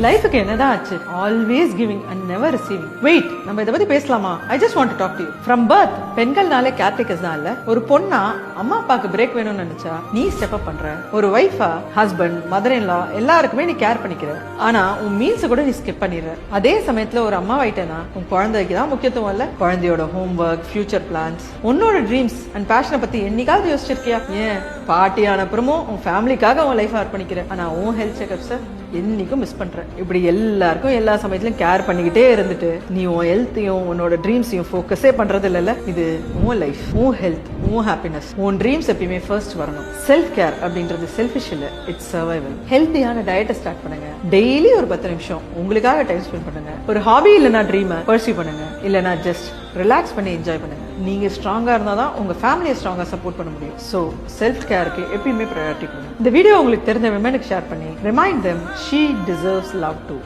உன் லைஃபுக்கு என்னதான் ஆச்சு? Always giving and never receiving. Wait, நம்ம இதை பத்தி பேசலாமா? I just want to talk to you. From birth பெண்கள்னாலே கேர்டேக்கர்ஸ் தான் இல்ல. ஒரு பொண்ணா அம்மா அப்பாக்கு பிரேக் வேணும்னு நினைச்சா நீ ஸ்டெப் அப் பண்ற. ஒரு வைஃபா ஹஸ்பண்ட் மதர் இன் லா எல்லாருக்குமே நீ கேர் பண்ணிக்கிற. ஆனா உன் மீல்ஸ் கூட நீ ஸ்கிப் பண்ணிடுற. அதே சமயத்துல ஒரு அம்மா ஆயிட்டேனா உன் குழந்தைக்கு தான் முக்கியத்துவம் இல்ல. குழந்தையோட ஹோம் ஒர்க், ஃபியூச்சர் பிளான்ஸ், உன்னோட ட்ரீம்ஸ் அண்ட் பேஷனை பத்தி என்னைக்காவது யோசிச்சிருக்கியா? ஏன் பார்ட்டியான அப்புறமும் உன் ஃபேமிலிக்காக உன் லைஃப் பண்ணிக்கிற. ஆனா உன் ஹெல்த் செக்அப்ஸை என்னைக்கும் மிஸ் பண்ற. இப்படி எல்லாருக்கும் எல்லா சமயத்திலும் கேர் பண்ணிக்கிட்டே இருந்துட்டு நீ உன் ஹெல்த்தையும் உன்னோட ட்ரீம்ஸையும் ஃபோக்கஸே பண்றது இல்லைல்ல. இது உன் லைஃப், உன் ஹெல்த், உன் ஹாப்பினஸ், உன் ட்ரீம்ஸ் எப்பயுமே ஃபர்ஸ்ட் வரணும். செல்ஃப் கேர் அப்படின்றது செல்ஃபிஷ் இல்ல, இட்ஸ் சர்வைவல். ஹெல்த்தியான டயட்டை ஸ்டார்ட் பண்ணுங்க. டெய்லி ஒரு 10 நிமிஷம் உங்களுக்காக டைம் ஸ்பெண்ட் பண்ணுங்க. ஒரு ஹாபி இல்லைன்னா ட்ரீமை பர்சியூ பண்ணுங்க. இல்லைன்னா ஜஸ்ட் ரிலாக்ஸ் பண்ணி என்ஜாய் பண்ணுங்க. நீங்க ஸ்ட்ராங்கா இருந்தாதான் உங்க ஃபேமிலியை ஸ்ட்ராங்கா சப்போர்ட் பண்ண முடியும். ஸோ செல்ஃப் கேருக்கு எப்பயுமே ப்ரையாரிட்டி கொடுங்க. இந்த வீடியோ உங்களுக்கு தெரிஞ்ச விமனுக்கு ஷேர் பண்ணி remind them she deserves love two.